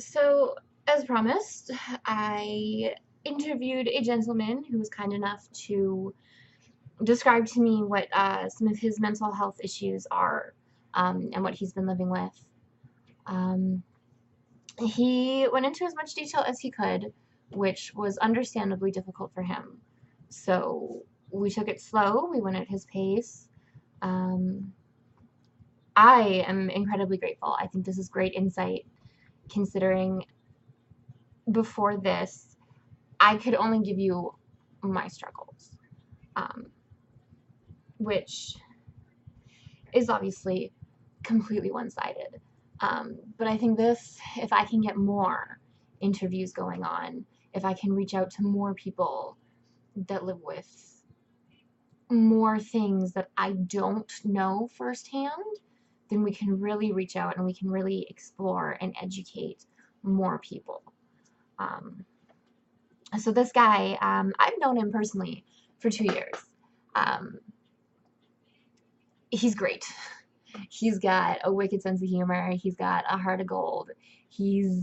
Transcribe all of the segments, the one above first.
So, as promised, I interviewed a gentleman who was kind enough to describe to me what some of his mental health issues are, and what he's been living with. Um, he went into as much detail as he could, which was understandably difficult for him. So, we took it slow, we went at his pace. Um, I am incredibly grateful. I think this is great insight considering before this, I could only give you my struggles, um, which is obviously completely one-sided. But I think this, if I can get more interviews going on, if I can reach out to more people that live with more things that I don't know firsthand, then we can really reach out and we can really explore and educate more people. Um, so this guy, I've known him personally for 2 years. Um, he's great. He's got a wicked sense of humor. He's got a heart of gold. He's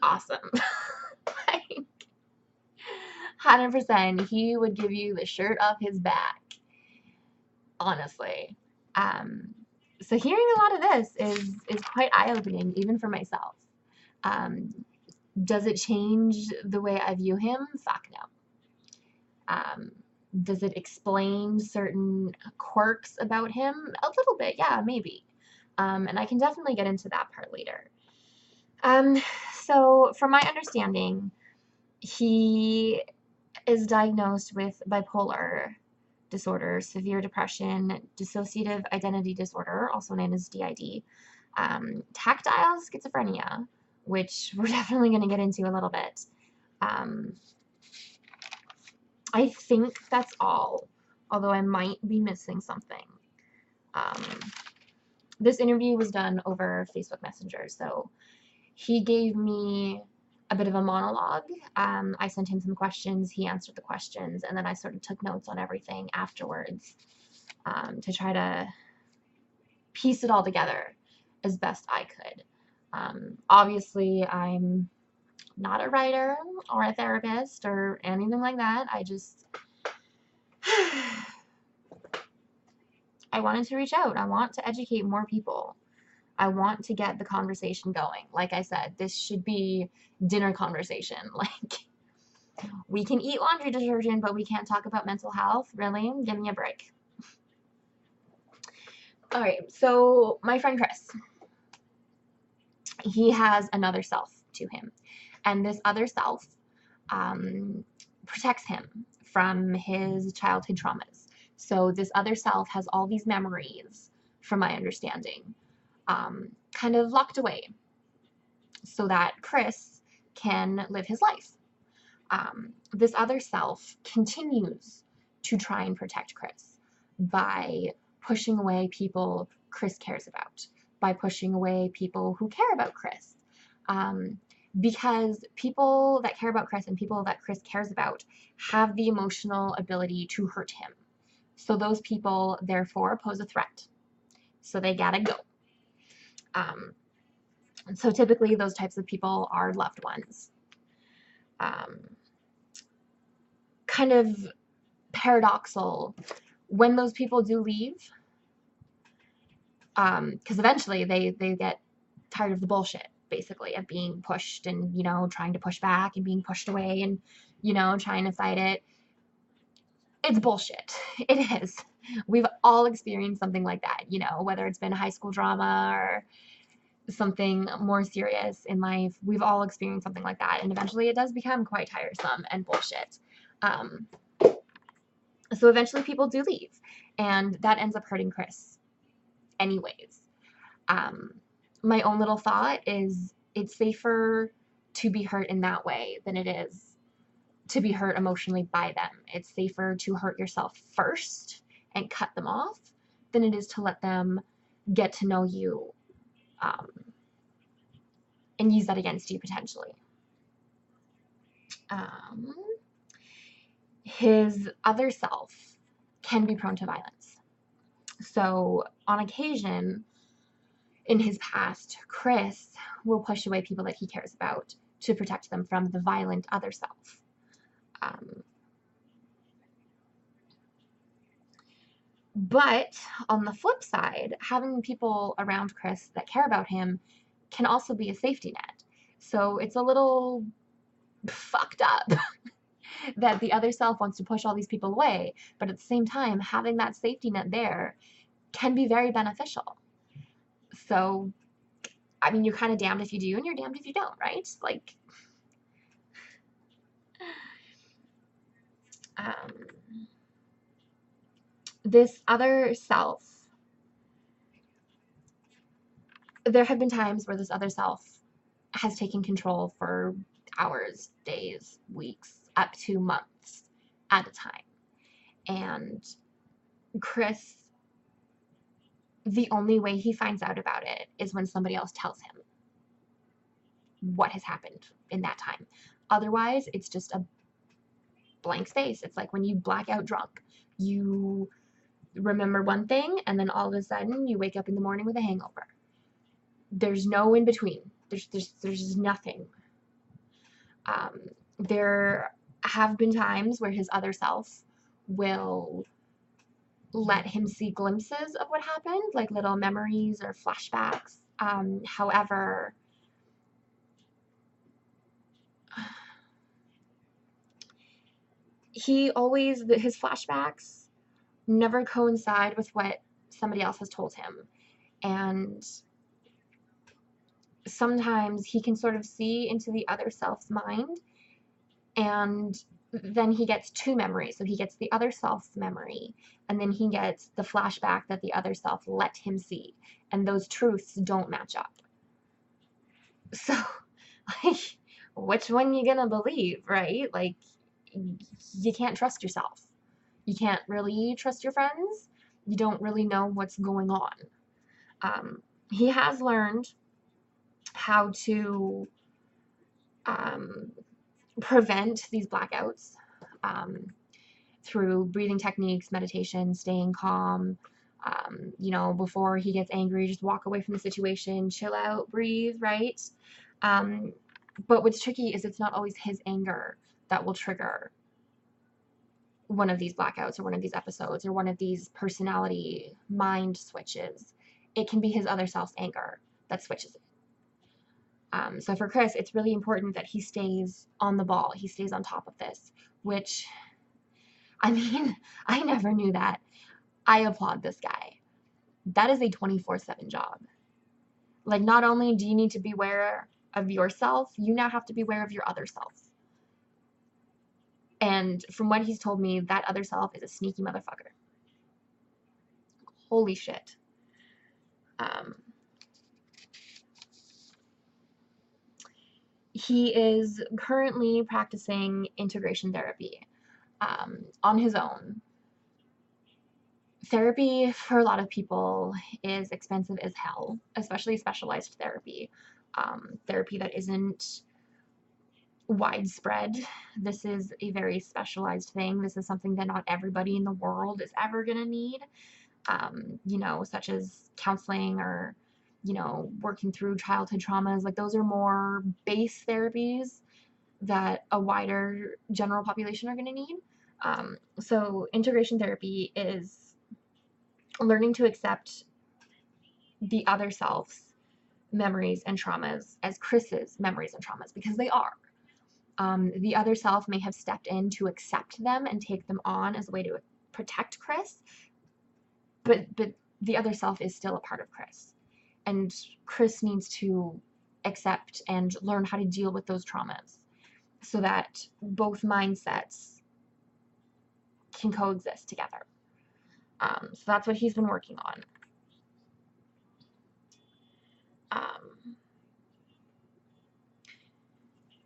awesome. Like, 100%. He would give you the shirt off his back. Honestly. So hearing a lot of this is quite eye-opening, even for myself. Does it change the way I view him? Fuck no. Does it explain certain quirks about him? A little bit, yeah, maybe. And I can definitely get into that part later. So from my understanding, he is diagnosed with bipolar disorder, severe depression, dissociative identity disorder, also known as DID, tactile schizophrenia, which we're definitely going to get into a little bit. I think that's all, although I might be missing something. This interview was done over Facebook Messenger, so he gave me a bit of a monologue. I sent him some questions, he answered the questions, and then I sort of took notes on everything afterwards to try to piece it all together as best I could. Obviously, I'm not a writer or a therapist or anything like that. I wanted to reach out. I want to educate more people. I want to get the conversation going. Like I said, this should be dinner conversation. Like, we can eat laundry detergent, but we can't talk about mental health. Really? Give me a break. All right, so my friend Chris, he has another self to him. And this other self protects him from his childhood traumas. So this other self has all these memories, from my understanding, kind of locked away so that Chris can live his life. This other self continues to try and protect Chris by pushing away people Chris cares about, by pushing away people who care about Chris. Because people that care about Chris and people that Chris cares about have the emotional ability to hurt him. So those people, therefore, pose a threat. So they gotta go. So typically, those types of people are loved ones. Kind of paradoxal when those people do leave, because eventually they get tired of the bullshit, basically, of being pushed and, trying to push back and being pushed away and, trying to fight it. It's bullshit. It is. We've all experienced something like that, whether it's been high school drama or something more serious in life. We've all experienced something like that, and eventually it does become quite tiresome and bullshit. So eventually people do leave, and that ends up hurting Chris anyways. My own little thought is it's safer to be hurt in that way than it is to be hurt emotionally by them. It's safer to hurt yourself first and cut them off than it is to let them get to know you and use that against you potentially. His other self can be prone to violence. So on occasion, in his past, Chris will push away people that he cares about to protect them from the violent other self. But on the flip side, having people around Chris that care about him can also be a safety net. So it's a little fucked up that the other self wants to push all these people away, but at the same time, having that safety net there can be very beneficial. So, I mean, you're kind of damned if you do and you're damned if you don't, right? Like, this other self, there have been times where this other self has taken control for hours, days, weeks, up to months at a time. And Chris, the only way he finds out about it is when somebody else tells him what has happened in that time. Otherwise, it's just a blank space. It's like when you black out drunk. You remember one thing, and then all of a sudden you wake up in the morning with a hangover. There's no in between. There's nothing. There have been times where his other self will let him see glimpses of what happened, like little memories or flashbacks. However, his flashbacks never coincide with what somebody else has told him. And sometimes he can sort of see into the other self's mind, and then he gets two memories. So he gets the other self's memory, and then he gets the flashback that the other self let him see. And those truths don't match up. So, like, which one you gonna believe, right? Like, you can't trust yourself. You can't really trust your friends. You don't really know what's going on. He has learned how to prevent these blackouts through breathing techniques, meditation, staying calm. Before he gets angry, just walk away from the situation, chill out, breathe, right? But what's tricky is it's not always his anger that will trigger one of these blackouts or one of these episodes or one of these personality mind switches. It can be his other self's anger that switches it. So for Chris, it's really important that he stays on the ball. He stays on top of this, which, I mean, I never knew that. I applaud this guy. That is a 24/7 job. Like, not only do you need to be aware of yourself, you now have to be aware of your other self. And from what he's told me, that other self is a sneaky motherfucker. Holy shit. He is currently practicing integration therapy on his own. Therapy for a lot of people is expensive as hell, especially specialized therapy. Therapy that isn't widespread. This is a very specialized thing. This is something that not everybody in the world is ever going to need, such as counseling or, working through childhood traumas. Like, those are more base therapies that a wider general population are going to need. So integration therapy is learning to accept the other self's memories and traumas as Chris's memories and traumas, because they are. The other self may have stepped in to accept them and take them on as a way to protect Chris, but the other self is still a part of Chris, and Chris needs to accept and learn how to deal with those traumas so that both mindsets can coexist together. So that's what he's been working on.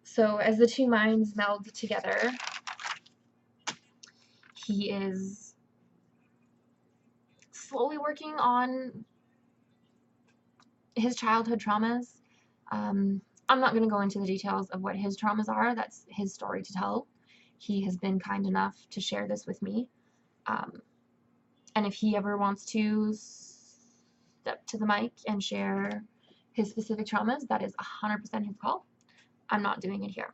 So as the two minds meld together, he is slowly working on his childhood traumas. I'm not going to go into the details of what his traumas are. That's his story to tell. He has been kind enough to share this with me. And if he ever wants to up to the mic and share his specific traumas, that is 100% his call. I'm not doing it here.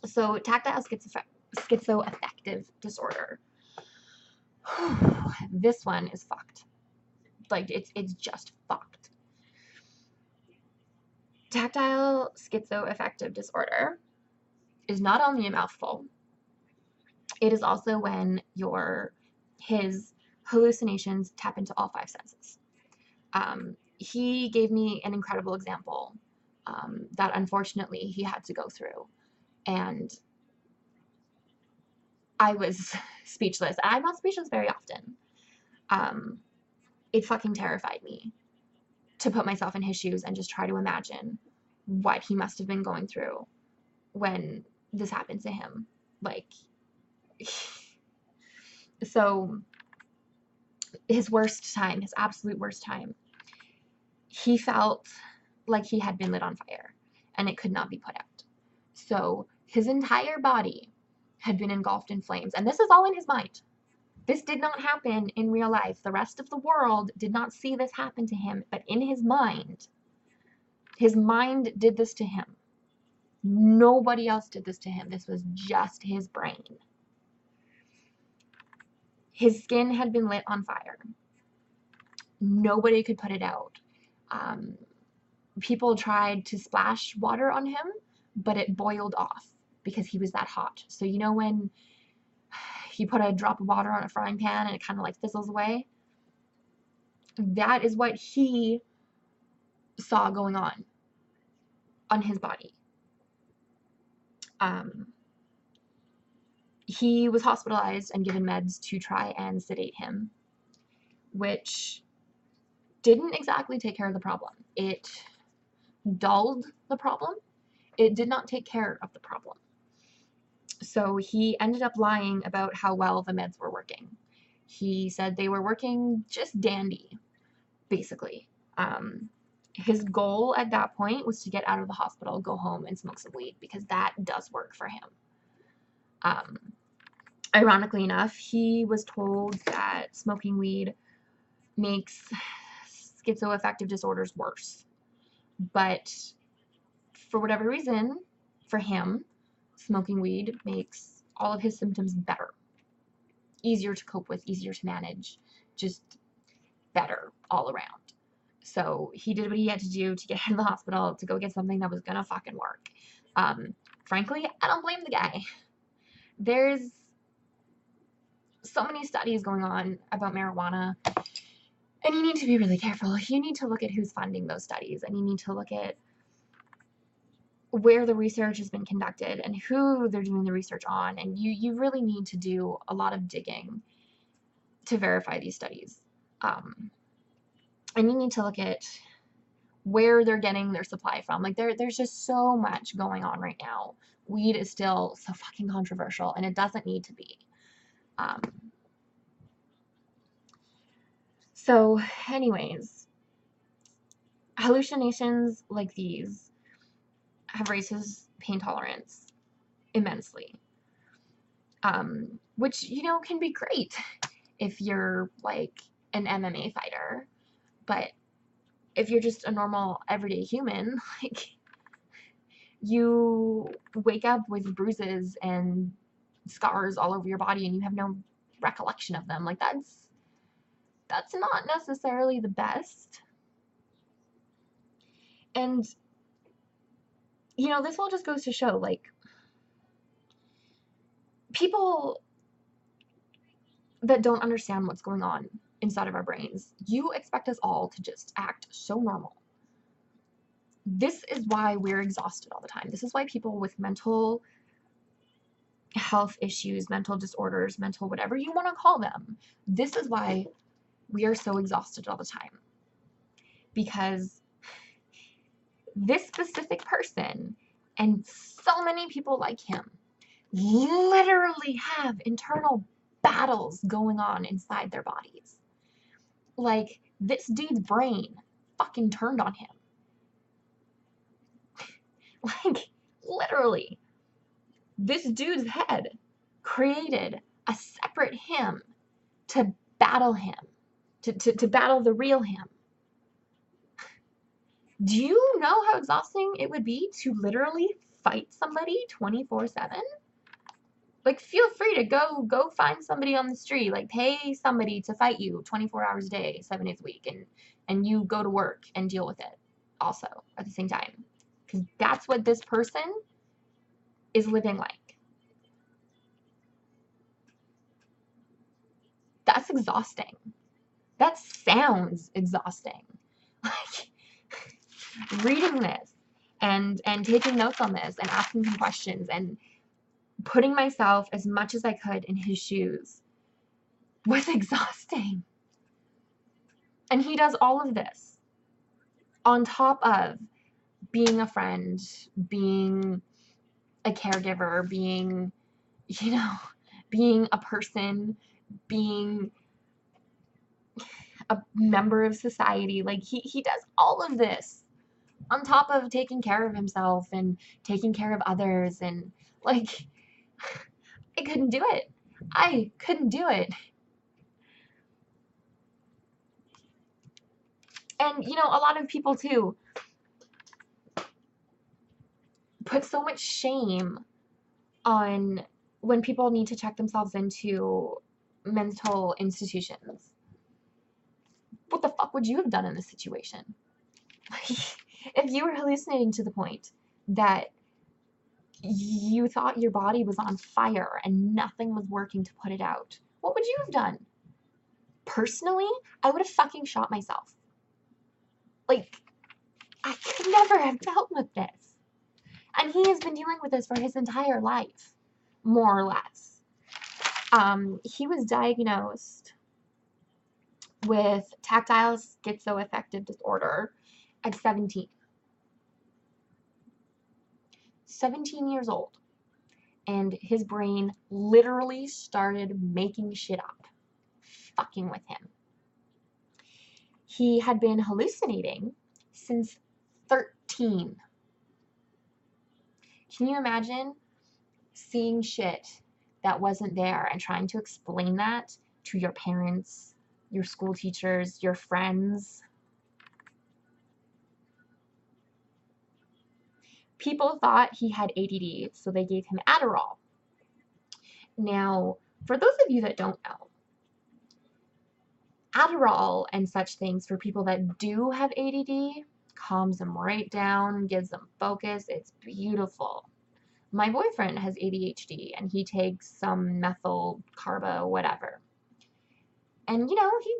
So tactile schizoaffective disorder. This one is fucked. Like, it's just fucked. Tactile schizoaffective disorder is not only a mouthful, it is also when his hallucinations tap into all five senses. He gave me an incredible example that unfortunately he had to go through, and I was speechless. I'm not speechless very often. It fucking terrified me to put myself in his shoes and just try to imagine what he must have been going through when this happened to him. Like, so his worst time, his absolute worst time, he felt like he had been lit on fire and it could not be put out. So his entire body had been engulfed in flames, and this is all in his mind. This did not happen in real life. The rest of the world did not see this happen to him, but in his mind did this to him. Nobody else did this to him. This was just his brain. His skin had been lit on fire. Nobody could put it out. People tried to splash water on him, but it boiled off because he was that hot. So you know when you put a drop of water on a frying pan and it kind of like fizzles away? That is what he saw going on his body. He was hospitalized and given meds to try and sedate him, which didn't exactly take care of the problem. It dulled the problem. It did not take care of the problem. So he ended up lying about how well the meds were working. He said they were working just dandy, basically. His goal at that point was to get out of the hospital, go home, and smoke some weed, because that does work for him. Ironically enough, he was told that smoking weed makes schizoaffective disorders worse. But for whatever reason, for him, smoking weed makes all of his symptoms better. Easier to cope with, easier to manage, just better all around. So he did what he had to do to get out of the hospital, to go get something that was gonna fucking work. Frankly, I don't blame the guy. There's so many studies going on about marijuana, and you need to be really careful. You need to look at who's funding those studies, and you need to look at where the research has been conducted and who they're doing the research on, and you really need to do a lot of digging to verify these studies. And you need to look at where they're getting their supply from. Like, there's just so much going on right now. Weed is still so fucking controversial, and it doesn't need to be. So anyways, hallucinations like these have raised his pain tolerance immensely, which, you know, can be great if you're like an MMA fighter, but if you're just a normal everyday human, like, you wake up with bruises and scars all over your body and you have no recollection of them. Like, that's not necessarily the best. And, you know, this all just goes to show, like, people that don't understand what's going on inside of our brains, you expect us all to just act so normal. This is why we're exhausted all the time. This is why people with mental health issues, mental disorders, mental whatever you want to call them, this is why we are so exhausted all the time. Because this specific person and so many people like him literally have internal battles going on inside their bodies. Like, this dude's brain fucking turned on him. Like, literally, this dude's head created a separate him to battle him, to battle the real him. Do you know how exhausting it would be to literally fight somebody 24/7? Like, feel free to go find somebody on the street, like pay somebody to fight you 24 hours a day, 7 days a week, and you go to work and deal with it also at the same time. Because that's what this person is living like. That's exhausting. That sounds exhausting. Like, reading this and taking notes on this and asking him questions and putting myself as much as I could in his shoes was exhausting. And he does all of this on top of being a friend, being a caregiver, being, being a person, being a member of society. Like, he does all of this on top of taking care of himself and taking care of others. And, like, I couldn't do it. I couldn't do it. And, a lot of people, too, put so much shame on when people need to check themselves into mental institutions. What the fuck would you have done in this situation? If you were hallucinating to the point that you thought your body was on fire and nothing was working to put it out, what would you have done? Personally, I would have fucking shot myself. Like, I could never have dealt with this. And he has been dealing with this for his entire life, more or less. He was diagnosed with tactile schizoaffective disorder at 17. 17 years old. And his brain literally started making shit up, fucking with him. He had been hallucinating since 13. Can you imagine seeing shit that wasn't there and trying to explain that to your parents, your school teachers, your friends? People thought he had ADD, so they gave him Adderall. Now, for those of you that don't know, Adderall and such things for people that do have ADD calms them right down, gives them focus. It's beautiful. My boyfriend has ADHD and he takes some methyl carbo, whatever. And,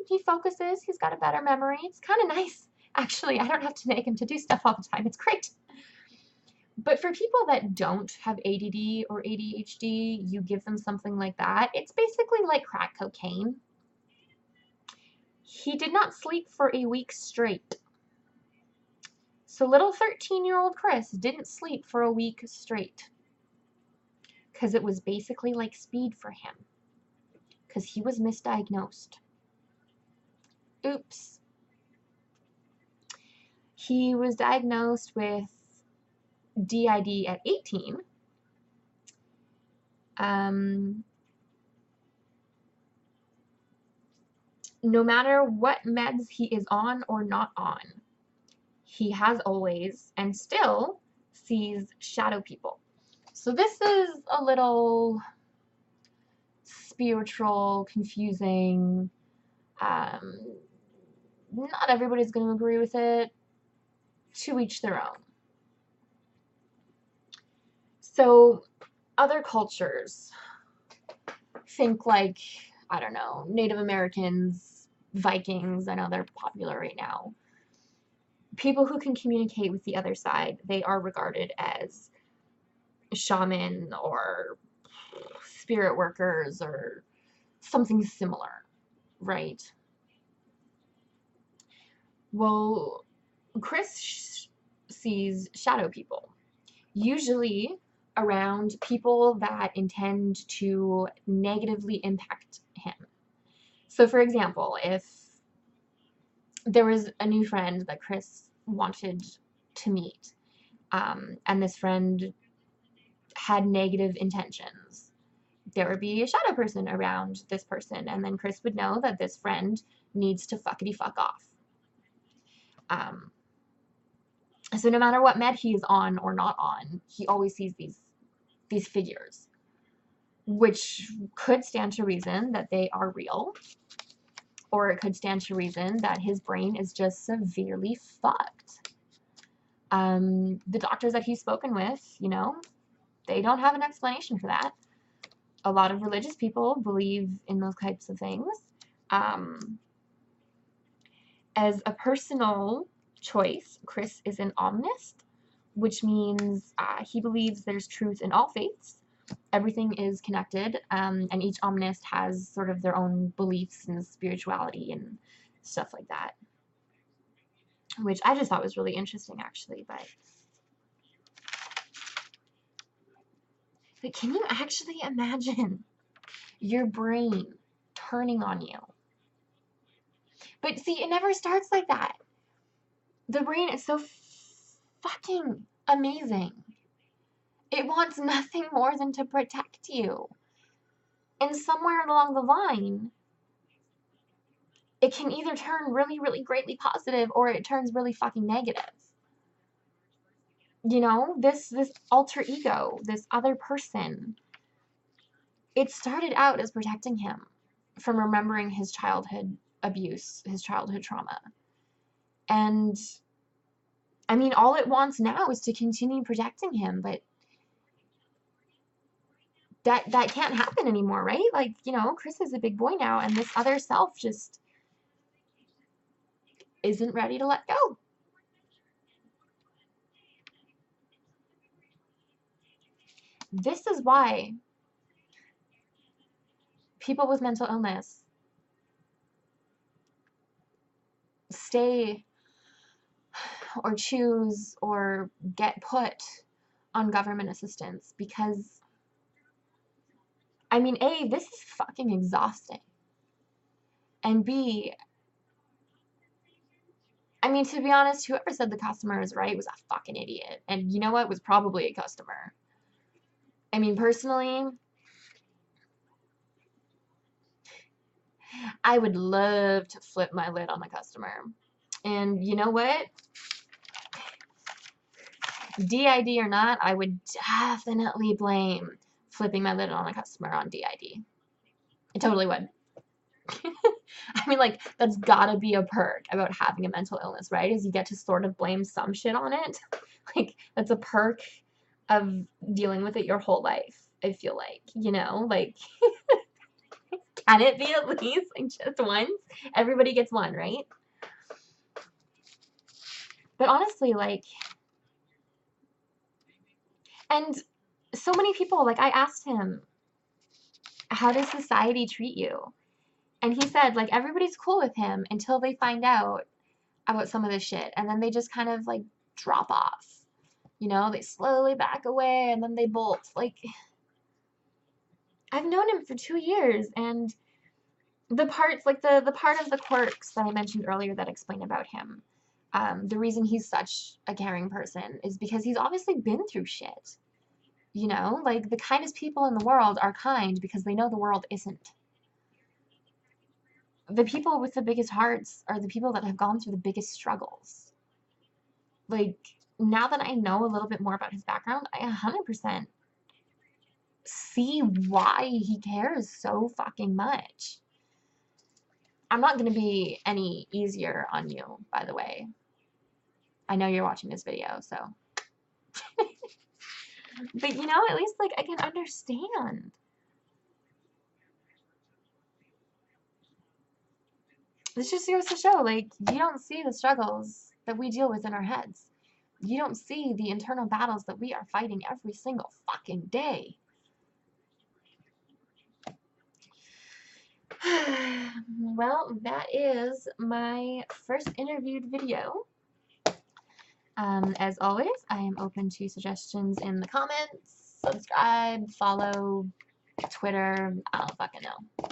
he focuses. He's got a better memory. It's kind of nice. Actually, I don't have to make him to do stuff all the time. It's great. But for people that don't have ADD or ADHD, you give them something like that. It's basically like crack cocaine. He did not sleep for a week straight. So little 13-year-old Chris didn't sleep for a week straight. Because it was basically like speed for him. Because he was misdiagnosed. Oops. He was diagnosed with DID at 18. No matter what meds he is on or not on, he has always and still sees shadow people. So this is a little spiritual, confusing. Not everybody's going to agree with it. To each their own. So other cultures, think like, I don't know, Native Americans, Vikings, I know they're popular right now. People who can communicate with the other side, they are regarded as shaman or spirit workers or something similar, right? Well, Chris sees shadow people, usually around people that intend to negatively impact him. So, for example, if there was a new friend that Chris wanted to meet, and this friend had negative intentions, there would be a shadow person around this person, and then Chris would know that this friend needs to fuckity fuck off. So no matter what med he is on or not on, he always sees these figures, which could stand to reason that they are real, or it could stand to reason that his brain is just severely fucked. The doctors that he's spoken with, you know, they don't have an explanation for that. A lot of religious people believe in those types of things. As a personal choice, Chris is an omnist, which means he believes there's truth in all faiths. Everything is connected, and each omnist has sort of their own beliefs and spirituality and stuff like that, which I just thought was really interesting, actually. But can you actually imagine your brain turning on you? But see, it never starts like that. The brain is so fucking amazing. It wants nothing more than to protect you. And somewhere along the line, it can either turn really, really greatly positive, or it turns really fucking negative. You know, this alter ego, this other person, it started out as protecting him from remembering his childhood abuse, his childhood trauma. And I mean, all it wants now is to continue protecting him, but that can't happen anymore, right? Like, you know, Chris is a big boy now, and this other self just isn't ready to let go. This is why people with mental illness stay or choose or get put on government assistance, because, I mean, A, this is fucking exhausting. And B, I mean, to be honest, whoever said the customer is right was a fucking idiot. And you know what? Was probably a customer. I mean, personally, I would love to flip my lid on a customer. And you know what? DID or not, I would definitely blame flipping my lid on a customer on DID. I totally would. I mean, like, that's gotta be a perk about having a mental illness, right? Is you get to sort of blame some shit on it. Like, that's a perk of dealing with it your whole life, I feel like, you know? Like, can it be at least, like, just once? Everybody gets one, right? But honestly, like, and so many people, like, I asked him, how does society treat you? And he said, like, everybody's cool with him until they find out about some of this shit. And then they just kind of, like, drop off. You know, they slowly back away and then they bolt. Like, I've known him for 2 years, and the parts, like, the part of the quirks that I mentioned earlier that explain about him, the reason he's such a caring person is because he's obviously been through shit. You know, like, the kindest people in the world are kind because they know the world isn't. The people with the biggest hearts are the people that have gone through the biggest struggles. Like, now that I know a little bit more about his background, I 100% see why he cares so fucking much. I'm not going to be any easier on you, by the way. I know you're watching this video, so. But, you know, at least, like, I can understand. This just goes to show, like, you don't see the struggles that we deal with in our heads. You don't see the internal battles that we are fighting every single fucking day. Well, that is my first interviewed video. As always, I am open to suggestions in the comments. Subscribe, follow, Twitter, I don't fucking know.